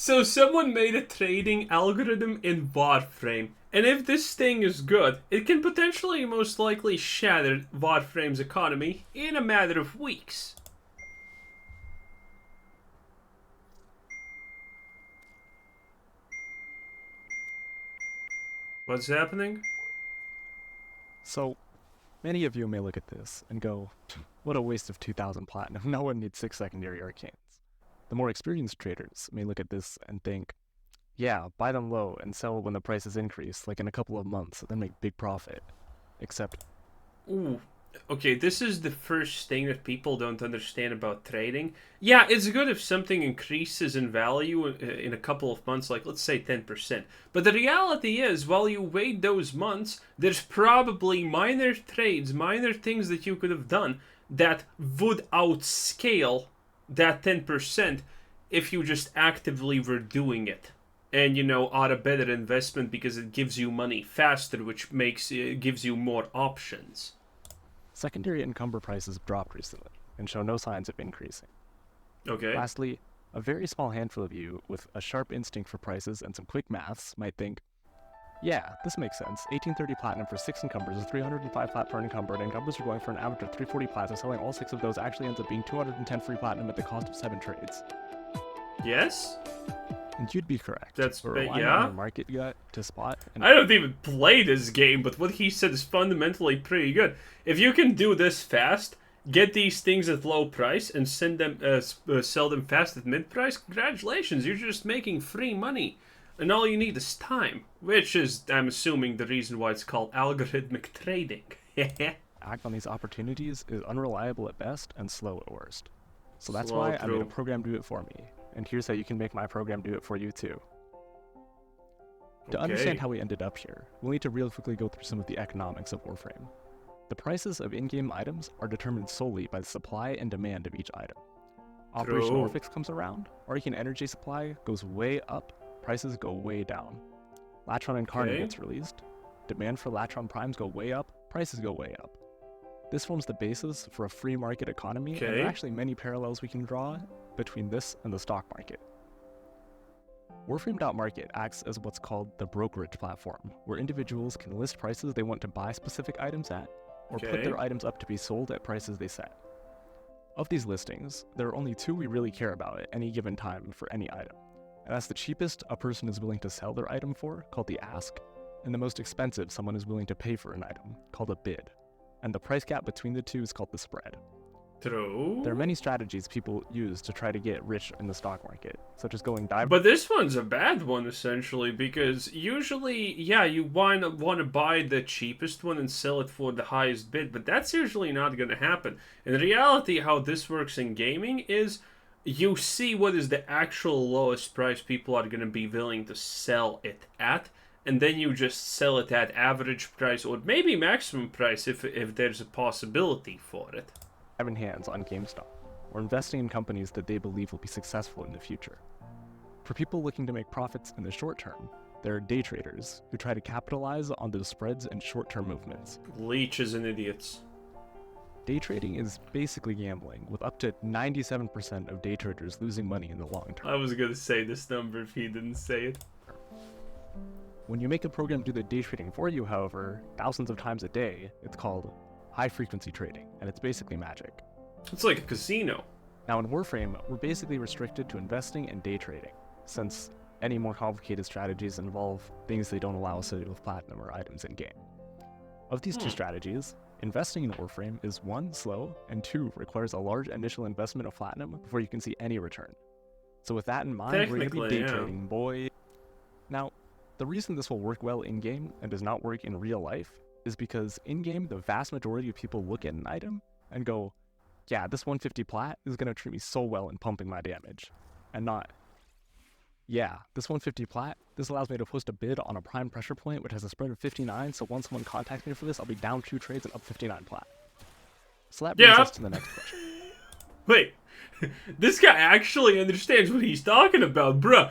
So someone made a trading algorithm in Warframe, and if this thing is good, it can potentially most likely shatter Warframe's economy in a matter of weeks. What's happening? So, many of you may look at this and go, what a waste of 2,000 platinum, no one needs 6 secondary arcanes. The more experienced traders may look at this and think, yeah, buy them low and sell when the prices increase, like in a couple of months, then make big profit. Except, Ooh. Okay, this is the first thing that people don't understand about trading. Yeah, it's good if something increases in value in a couple of months, like let's say 10%. But the reality is, while you wait those months, there's probably minor trades, minor things that you could have done that would outscale that 10% if you just actively were doing it. And are a better investment because it gives you money faster, which gives you more options. secondary encumber prices have dropped recently and show no signs of increasing. Okay. Lastly, a very small handful of you with a sharp instinct for prices and some quick maths might think, yeah, this makes sense. 1830 platinum for 6 encumbers is 305 plat per encumber, and encumbers are going for an average of 340 plat, so selling all 6 of those actually ends up being 210 free platinum at the cost of 7 trades. Yes? And you'd be correct. That's but relying on yeah. your market gut to spot and I don't even play this game, but what he said is fundamentally pretty good. If you can do this fast, get these things at low price, and sell them fast at mid price, congratulations, you're just making free money. And all you need is time, which is, I'm assuming, the reason why it's called algorithmic trading. act on these opportunities is unreliable at best and slow at worst. So that's Slow why I made through. a program do it for me. And here's how you can make my program do it for you too. To understand how we ended up here, we'll need to real quickly go through some of the economics of Warframe. The prices of in-game items are determined solely by the supply and demand of each item. Operation True. Orphix comes around, Arcane energy supply goes way up, prices go way down. Latron Incarnate Okay. gets released, demand for Latron Primes go way up, prices go way up. This forms the basis for a free market economy, and there Okay. are actually many parallels we can draw between this and the stock market. Warframe.market acts as what's called the brokerage platform, where individuals can list prices they want to buy specific items at, or put Okay. their items up to be sold at prices they set. Of these listings, there are only 2 we really care about at any given time for any item, and that's the cheapest a person is willing to sell their item for, called the ask, and the most expensive someone is willing to pay for an item, called a bid, and the price gap between the two is called the spread. True. There are many strategies people use to try to get rich in the stock market, such as going dive. But this one's a bad one, essentially, because usually, yeah, you want to buy the cheapest one and sell it for the highest bid, but that's usually not going to happen. In reality, how this works in gaming is you see what is the actual lowest price people are going to be willing to sell it at, and then you just sell it at average price or maybe maximum price if there's a possibility for it. Having hands on GameStop, or investing in companies that they believe will be successful in the future. For people looking to make profits in the short term, there are day traders who try to capitalize on those spreads and short-term movements. Leeches and idiots. Day trading is basically gambling, with up to 97% of day traders losing money in the long term. I was going to say this number if he didn't say it. When you make a program do the day trading for you, however, thousands of times a day, it's called high-frequency trading, and it's basically magic. It's like a casino. Now in Warframe, we're basically restricted to investing and day trading, since any more complicated strategies involve things they don't allow us to do with platinum or items in-game. Of these 2 strategies, investing in Warframe is 1, slow, and 2, requires a large initial investment of platinum before you can see any return. So with that in mind, we're going to be day trading, boy. Now, the reason this will work well in-game and does not work in real life is because in-game, the vast majority of people look at an item and go, yeah, this 150 plat is going to treat me so well in pumping my damage. And not, yeah, this 150 plat, this allows me to post a bid on a prime pressure point which has a spread of 59, so once someone contacts me for this, I'll be down 2 trades and up 59 plat. So that brings us to the next question. Wait, this guy actually understands what he's talking about, bruh.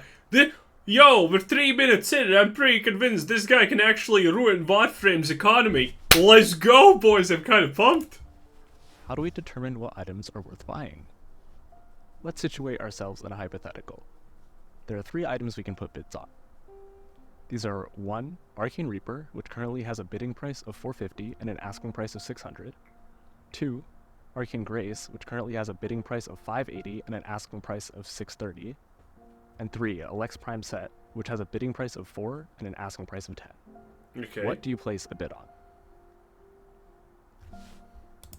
Yo, we're 3 minutes in and I'm pretty convinced this guy can actually ruin Warframe's economy. Let's go, boys, I'm kind of pumped. How do we determine what items are worth buying? Let's situate ourselves in a hypothetical. there are 3 items we can put bids on. These are 1. Arcane Reaper, which currently has a bidding price of 450 and an asking price of 600. 2. Arcane Grace, which currently has a bidding price of 580 and an asking price of 630. And 3. Alex Prime Set, which has a bidding price of 4 and an asking price of 10. Okay. What do you place a bid on?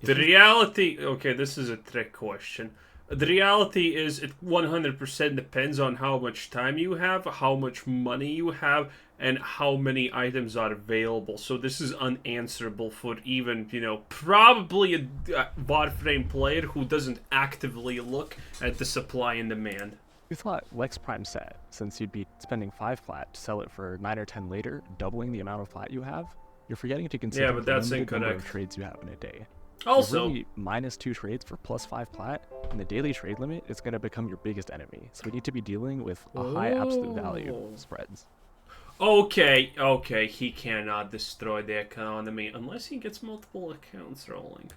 The reality... Okay, this is a trick question. The reality is it 100% depends on how much time you have, how much money you have, and how many items are available. So this is unanswerable for even, probably a Warframe player who doesn't actively look at the supply and demand. You thought Lex Prime Set, since you'd be spending 5 plat to sell it for 9 or 10 later, doubling the amount of plat you have, you're forgetting to consider but that's the limited number incorrect. of trades you have in a day. Also, really -2 trades for +5 plat, and the daily trade limit is going to become your biggest enemy. So we need to be dealing with a high absolute value spreads. Okay, he cannot destroy the economy unless he gets multiple accounts rolling.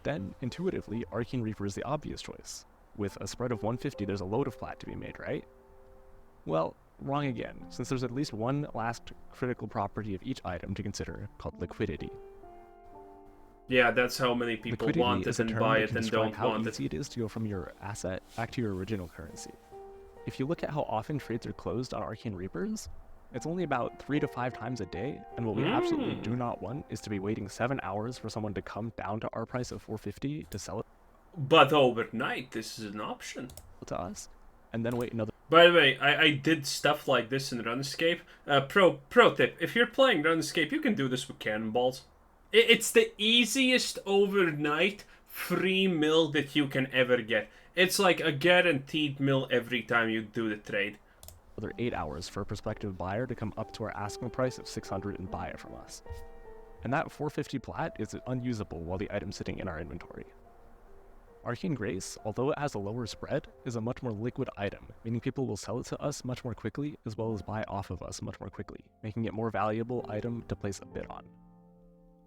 Then, intuitively, Arcane Reaper is the obvious choice. With a spread of 150, there's a load of plat to be made, right? Well, wrong again, since there's at least one last critical property of each item to consider, called liquidity. Yeah, that's how many people Liquidity want is it a and term buy that it can and describe don't how want easy it. it is to go from your asset back to your original currency. If you look at how often trades are closed on Arcane Reapers, it's only about 3 to 5 times a day, and what we absolutely do not want is to be waiting 7 hours for someone to come down to our price of 450 to sell it But overnight, this is an option. to us, and then wait another. By the way, I did stuff like this in RuneScape. Pro tip, if you're playing RuneScape, you can do this with cannonballs. It's the easiest overnight free mill that you can ever get. It's like a guaranteed mill every time you do the trade. Another 8 hours for a prospective buyer to come up to our asking price of 600 and buy it from us. And that 450 plat is unusable while the item's sitting in our inventory. Arcane Grace, although it has a lower spread, is a much more liquid item, meaning people will sell it to us much more quickly as well as buy off of us much more quickly, making it a more valuable item to place a bid on.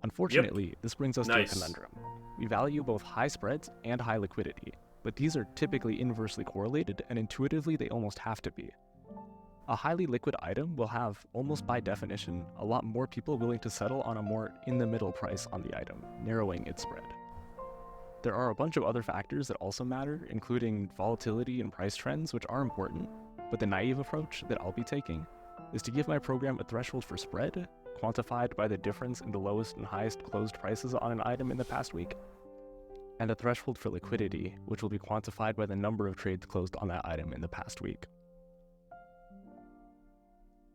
Unfortunately, this brings us to a conundrum. We value both high spreads and high liquidity, but these are typically inversely correlated, and intuitively they almost have to be. A highly liquid item will have, almost by definition, a lot more people willing to settle on a more in-the-middle price on the item, narrowing its spread. There are a bunch of other factors that also matter, including volatility and price trends, which are important, but the naive approach that I'll be taking is to give my program a threshold for spread, quantified by the difference in the lowest and highest closed prices on an item in the past week, and a threshold for liquidity, which will be quantified by the number of trades closed on that item in the past week.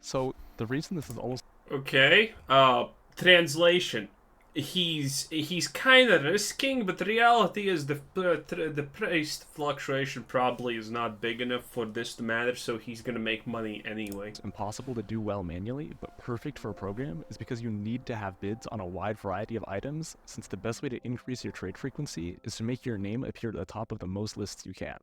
So, the reason this is almost... Okay, translation. He's kind of risking, but the reality is the price fluctuation probably is not big enough for this to matter, so he's gonna make money anyway. It's impossible to do well manually, but perfect for a program is because you need to have bids on a wide variety of items, since the best way to increase your trade frequency is to make your name appear at the top of the most lists you can.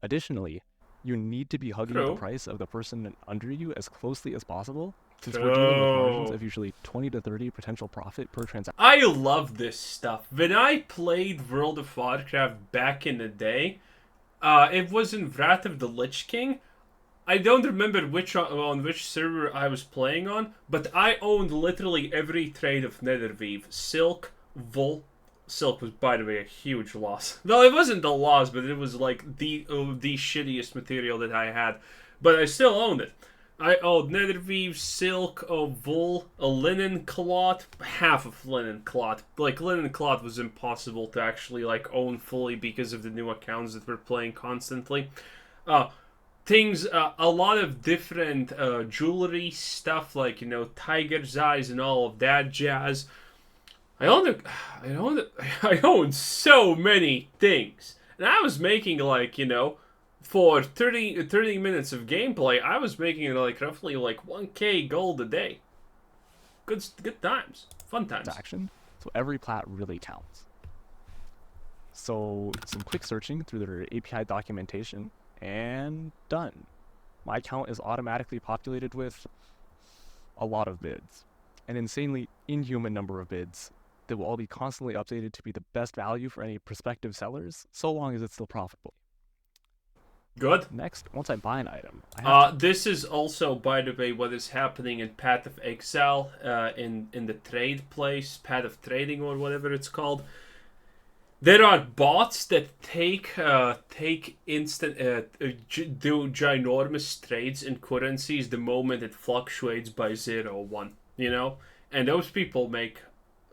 Additionally, you need to be hugging the price of the person under you as closely as possible, since we're dealing with margins of usually 20 to 30 potential profit per transaction. I love this stuff. When I played World of Warcraft back in the day, it was in Wrath of the Lich King. I don't remember on which server I was playing on, but I owned literally every trade of Netherweave. Silk, Wool. Silk was, by the way, a huge loss. Well, it wasn't a loss, but it was like the shittiest material that I had. But I still owned it. I owned Netherweave, Silk, Wool, a linen cloth, half of linen cloth. Like, linen cloth was impossible to actually, like, own fully because of the new accounts that were playing constantly. Things, a lot of different jewelry stuff, like, tiger's eyes and all of that jazz. I owned so many things. And I was making, like, for 30 minutes of gameplay, I was making, like, roughly, like, 1k gold a day. Good times. Fun times. So every plat really counts. So some quick searching through their API documentation, and done. My account is automatically populated with a lot of bids. An insanely inhuman number of bids that will all be constantly updated to be the best value for any prospective sellers, so long as it's still profitable. Good. Next, once I buy an item, I have This is also, by the way, what is happening in Path of Exile, in the trade place, Path of Trading or whatever it's called. There are bots that take instant do ginormous trades in currencies the moment it fluctuates by 0 1. You know, and those people make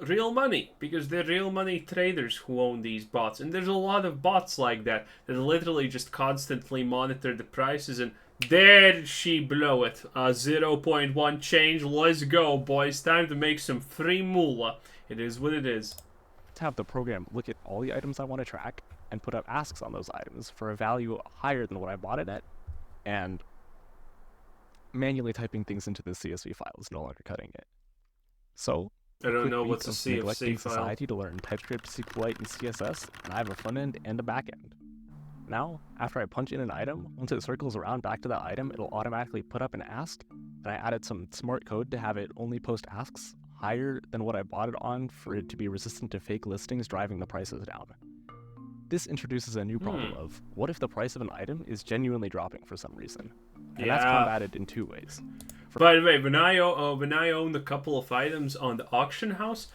real money because they're real money traders who own these bots. And there's a lot of bots like that literally just constantly monitor the prices. And there she blow it. 0.1 change. Let's go, boys. Time to make some free moolah. It is what it is. to have the program look at all the items I want to track and put up asks on those items for a value higher than what I bought it at, and manually typing things into the CSV file is no longer cutting it. So, I don't know quick what's a week of neglecting CSV file. society to learn TypeScript, SQLite, and CSS, and I have a front end and a back end. Now, after I punch in an item, once it circles around back to that item, it'll automatically put up an ask, and I added some smart code to have it only post asks higher than what I bought it on for it to be resistant to fake listings driving the prices down. This introduces a new problem of, what if the price of an item is genuinely dropping for some reason? And that's combated in two ways. By the way, when I owned a couple of items on the auction house,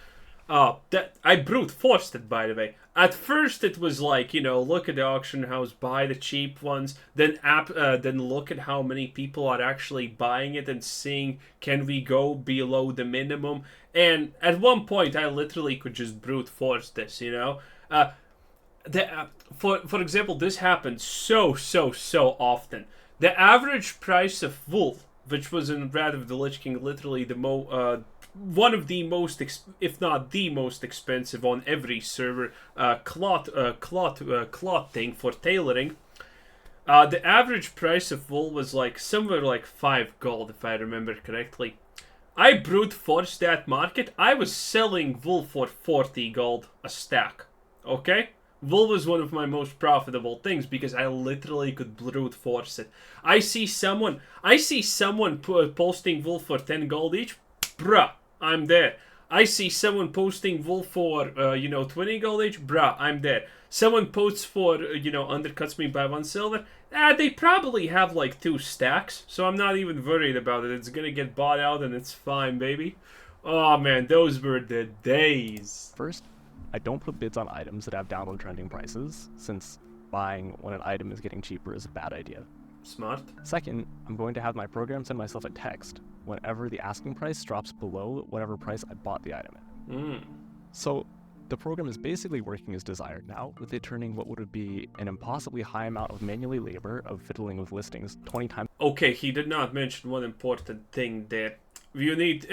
that I brute forced it. By the way, at first it was like, look at the auction house, buy the cheap ones, then look at how many people are actually buying it and seeing can we go below the minimum. And at one point, I literally could just brute force this. For example, this happens so often. The average price of wool, which was in Wrath of the Lich King, literally one of the most, if not the most expensive on every server, cloth thing for tailoring. The average price of wool was like somewhere like 5 gold, if I remember correctly. I brute forced that market. I was selling wool for 40 gold a stack. Okay? Wool was one of my most profitable things because I literally could brute force it. I see someone posting wool for 10 gold each. Bruh, I'm there. I see someone posting wool for 20 gold each. Bruh, I'm there. Someone posts for undercuts me by 1 silver. They probably have like 2 stacks, so I'm not even worried about it. It's gonna get bought out and it's fine, baby. Oh man, those were the days. First, I don't put bids on items that have downward trending prices, since buying when an item is getting cheaper is a bad idea. Smart. Second, I'm going to have my program send myself a text whenever the asking price drops below whatever price I bought the item at. So, the program is basically working as desired now, with it turning what would be an impossibly high amount of manually labor of fiddling with listings 20 times. Okay, he did not mention one important thing there. You need...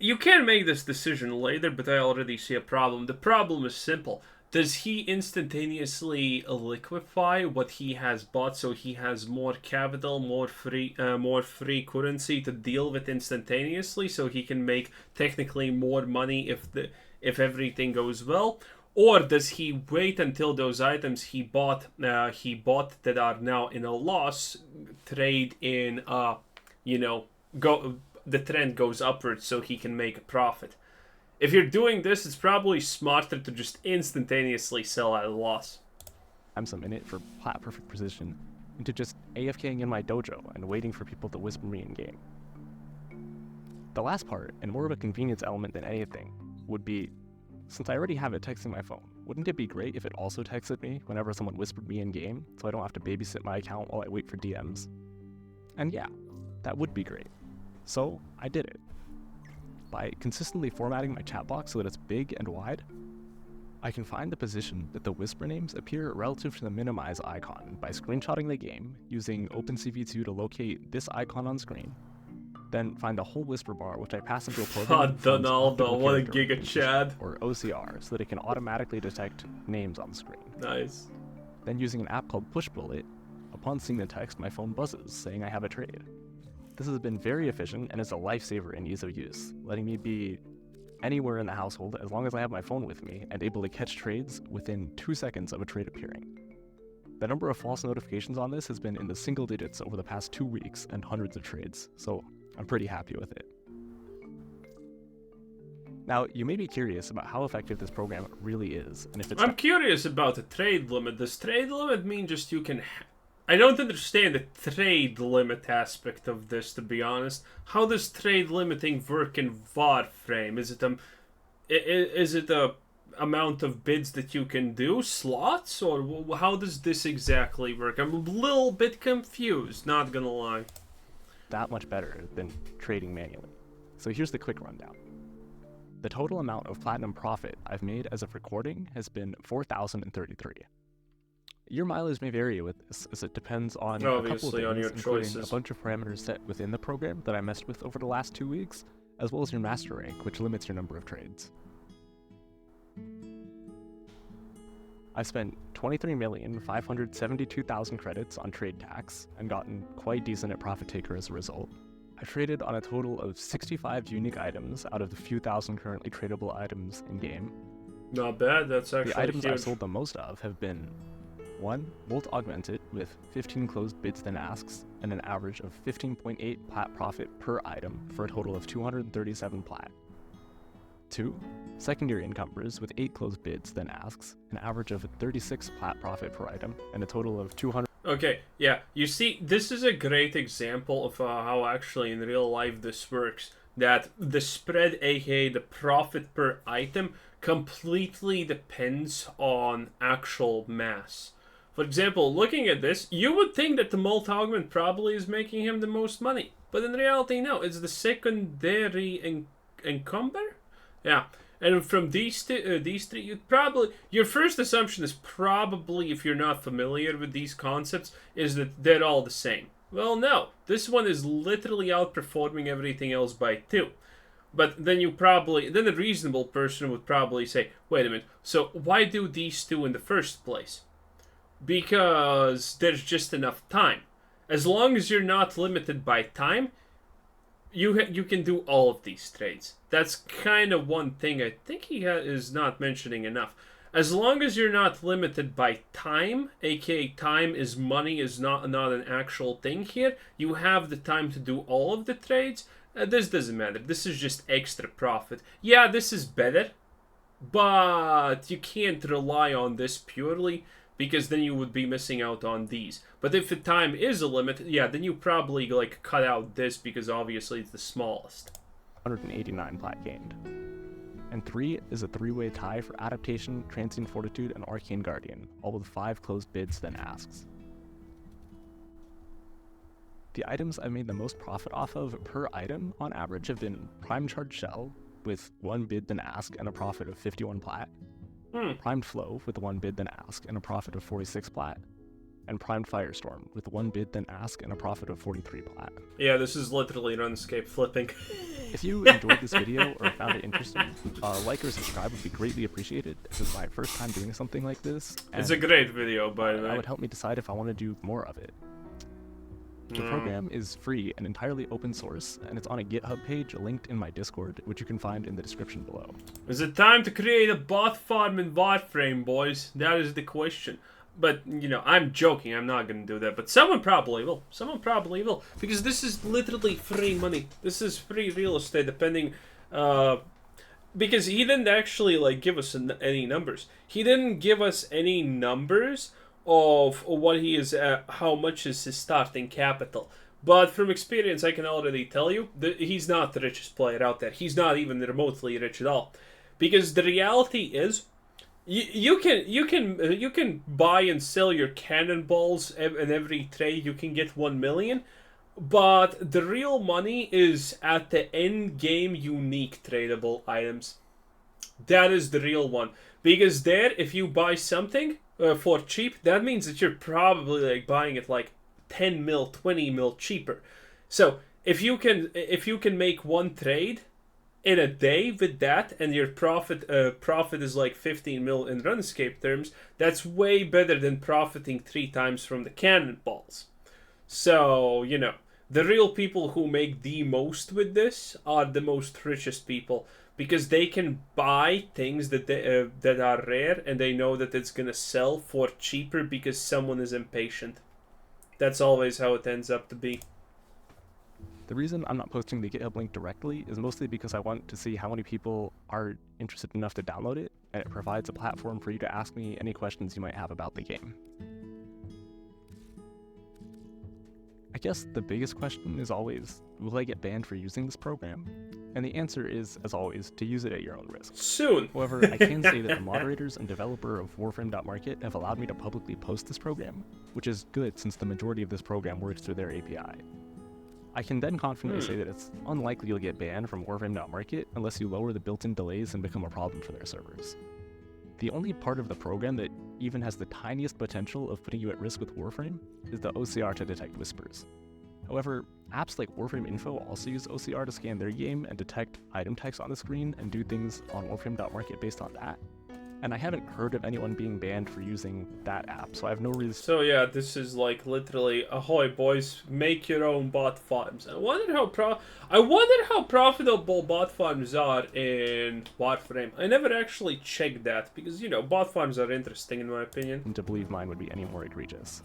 you can make this decision later, but I already see a problem. The problem is simple. Does he instantaneously liquefy what he has bought so he has more capital, more free currency to deal with instantaneously, so he can make technically more money if everything goes well? Or does he wait until those items he bought that are now in a loss trade in the trend goes upwards so he can make a profit? If you're doing this, it's probably smarter to just instantaneously sell at a loss. I'm some in it for plat perfect precision into just AFKing in my dojo and waiting for people to whisper me in game. The last part, and more of a convenience element than anything, would be, since I already have it texting my phone, wouldn't it be great if it also texted me whenever someone whispered me in game, so I don't have to babysit my account while I wait for DMs? And yeah, that would be great. So I did it. By consistently formatting my chat box so that it's big and wide, I can find the position that the whisper names appear relative to the minimize icon by screenshotting the game, using OpenCV2 to locate this icon on screen, then find the whole whisper bar, which I pass into a program Donaldo, what a giga chad, or OCR, so that it can automatically detect names on the screen. Nice. Then using an app called PushBullet, upon seeing the text, my phone buzzes, saying I have a trade. This has been very efficient and is a lifesaver in ease of use, letting me be anywhere in the household as long as I have my phone with me and able to catch trades within 2 seconds of a trade appearing. The number of false notifications on this has been in the single digits over the past 2 weeks and hundreds of trades, so I'm pretty happy with it. Now, you may be curious about how effective this program really is, and if it's... I'm curious about the trade limit. Does trade limit mean just you can I don't understand the trade limit aspect of this, to be honest. How does trade limiting work in Warframe? Is it a amount of bids that you can do, slots, or how does this exactly work? I'm a little bit confused, not gonna lie. That much better than trading manually. So here's the quick rundown. The total amount of platinum profit I've made as of recording has been 4,033. Your mileage may vary with this, as it depends on a couple of Obviously, things, on your including choices. a bunch of parameters set within the program that I messed with over the last 2 weeks, as well as your master rank, which limits your number of trades. I spent 23,572,000 credits on trade tax and gotten quite decent at Profit Taker as a result. I traded on a total of 65 unique items out of the few thousand currently tradable items in game. Not bad, that's actually The items huge. I've sold the most of have been 1. Volt Augmented with 15 closed bids then asks and an average of 15.8 plat profit per item for a total of 237 plat. 2. Secondary Encumbers with 8 closed bids then asks, an average of 36 plat profit per item and a total of 200. Okay, yeah, you see, this is a great example of how actually in real life this works. That the spread, aka the profit per item, completely depends on actual mass. For example, looking at this, you would think that the multi-augment probably is making him the most money. But in reality, no, it's the secondary encumber? Yeah. And from these three, you'd probably, your first assumption is probably, if you're not familiar with these concepts, is that they're all the same. Well, no. This one is literally outperforming everything else by 2. But then then a reasonable person would probably say, wait a minute, so why do these 2 in the first place? Because there's just enough time. As long as you're not limited by time, you can do all of these trades. That's kind of one thing I think he is not mentioning enough. As long as you're not limited by time, aka time is money, is not an actual thing here, you have the time to do all of the trades. This doesn't matter. This is just extra profit. Yeah, this is better, but you can't rely on this purely, because then you would be missing out on these. But if the time is a limit, yeah, then you probably like cut out this because obviously it's the smallest. 189 plat gained. And 3 is a 3-way tie for Adaptation, Transient Fortitude, and Arcane Guardian, all with 5 closed bids then asks. The items I made the most profit off of per item on average have been Prime Charge Shell with 1 bid then ask and a profit of 51 plat. Primed Flow with 1 bid then ask and a profit of 46 plat, and Primed Firestorm with 1 bid then ask and a profit of 43 plat. Yeah, this is literally RuneScape flipping. If you enjoyed this video or found it interesting, like or subscribe would be greatly appreciated. This is my first time doing something like this. It's a great video, by the way. That would help me decide if I want to do more of it. The program is free and entirely open source, and it's on a GitHub page linked in my Discord, which you can find in the description below. Is it time to create a bot farm in Warframe, boys? That is the question. But, you know, I'm joking. I'm not going to do that. But someone probably will. Someone probably will. Because this is literally free money. This is free real estate, depending... because he didn't actually, like, give us any numbers. He didn't give us any numbers of what he is, how much is his starting capital. But from experience, I can already tell you that he's not the richest player out there. He's not even remotely rich at all. Because the reality is, you can buy and sell your cannonballs in every trade. You can get 1 million. But the real money is at the end game unique tradable items. That is the real one. Because there, if you buy something for cheap, that means that you're probably like buying it like 10 mil, 20 mil cheaper. So if you can make one trade in a day with that, and your profit is like 15 mil in RuneScape terms, that's way better than profiting 3 times from the cannonballs. So, you know, the real people who make the most with this are the most richest people, because they can buy things that that are rare, and they know that it's gonna sell for cheaper because someone is impatient. That's always how it ends up to be. The reason I'm not posting the GitHub link directly is mostly because I want to see how many people are interested enough to download it, and it provides a platform for you to ask me any questions you might have about the game. I guess the biggest question is always, will I get banned for using this program? And the answer is, as always, to use it at your own risk. Soon. However, I can say that the moderators and developer of Warframe.market have allowed me to publicly post this program, which is good since the majority of this program works through their API. I can then confidently say that it's unlikely you'll get banned from Warframe.market unless you lower the built-in delays and become a problem for their servers. The only part of the program that even has the tiniest potential of putting you at risk with Warframe is the OCR to detect whispers. However, apps like Warframe Info also use OCR to scan their game and detect item text on the screen and do things on Warframe.market based on that. And I haven't heard of anyone being banned for using that app, so I have no reason. So yeah, this is like literally, ahoy boys, make your own bot farms. I wonder how profitable bot farms are in Warframe. I never actually checked that because, you know, bot farms are interesting in my opinion. To believe mine would be any more egregious.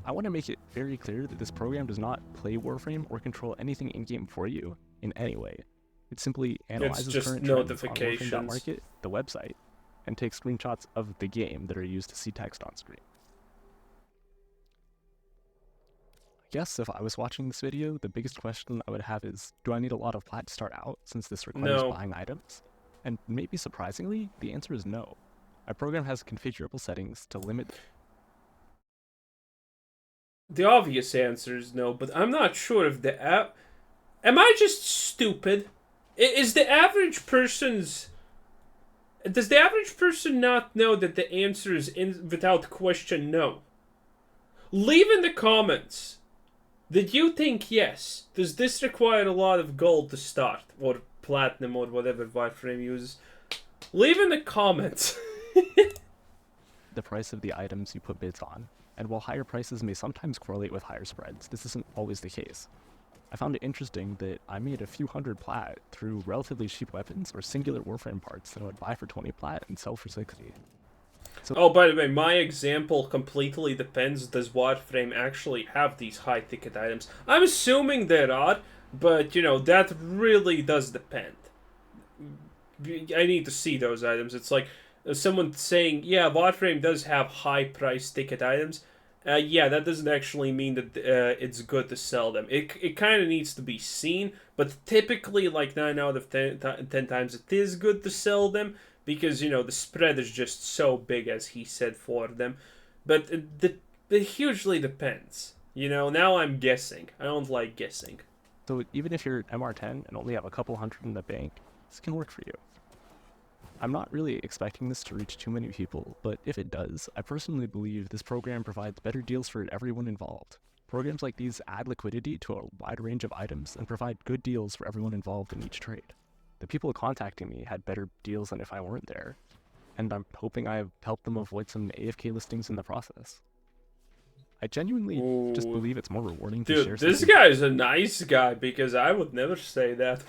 I want to make it very clear that this program does not play Warframe or control anything in-game for you in any way. It simply analyzes just current notifications. trends on Warframe.market, the website, and takes screenshots of the game that are used to see text on screen. I guess if I was watching this video, the biggest question I would have is, do I need a lot of plat to start out since this requires buying items? And maybe surprisingly, the answer is no. My program has configurable settings to limit. The obvious answer is no, but I'm not sure if the app... Am I just stupid? Is the average person's... Does the average person not know that the answer is without question no? Leave in the comments. Did you think yes? Does this require a lot of gold to start? Or platinum or whatever Warframe uses? Leave in the comments. The price of the items you put bids on. And while higher prices may sometimes correlate with higher spreads, this isn't always the case. I found it interesting that I made a few hundred plat through relatively cheap weapons or singular Warframe parts that I would buy for 20 plat and sell for 60. So, oh, by the way, my example completely depends. Does Warframe actually have these high-ticket items? I'm assuming there are, but, you know, that really does depend. I need to see those items. It's like someone saying, yeah, Warframe does have high-price ticket items. Yeah, that doesn't actually mean that it's good to sell them. It kind of needs to be seen, but typically, like 9 out of 10 times, it is good to sell them because, you know, the spread is just so big, as he said, for them. But it hugely depends. You know, now I'm guessing. I don't like guessing. So even if you're MR10 and only have a couple hundred in the bank, this can work for you. I'm not really expecting this to reach too many people, but if it does, I personally believe this program provides better deals for everyone involved. Programs like these add liquidity to a wide range of items and provide good deals for everyone involved in each trade. The people contacting me had better deals than if I weren't there, and I'm hoping I have helped them avoid some AFK listings in the process. I genuinely just believe it's more rewarding to share. Dude, this guy's a nice guy because I would never say that.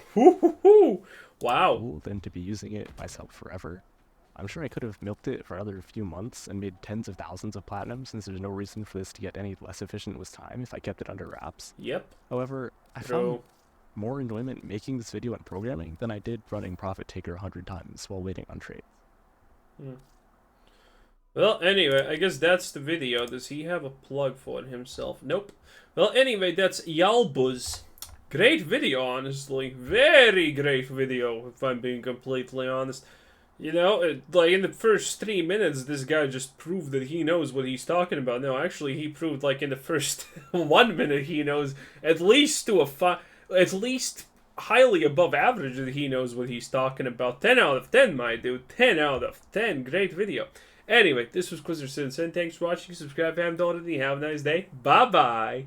Wow. Than to be using it myself forever. I'm sure I could have milked it for another few months and made tens of thousands of platinum since there's no reason for this to get any less efficient with time if I kept it under wraps. Yep. However, I found more enjoyment making this video and programming than I did running Profit Taker 100 times while waiting on trades. Well, anyway, I guess that's the video. Does he have a plug for himself? Nope. Well, anyway, that's Yalbuz. Great video, honestly. Very great video, if I'm being completely honest. You know, like in the first 3 minutes, this guy just proved that he knows what he's talking about. No, actually, he proved like in the first 1 minute he knows at least at least highly above average that he knows what he's talking about. 10 out of 10, my dude. 10 out of 10. Great video. Anyway, this was Quizzer Citizen. Thanks for watching. Subscribe if you haven't already. Have a nice day. Bye-bye.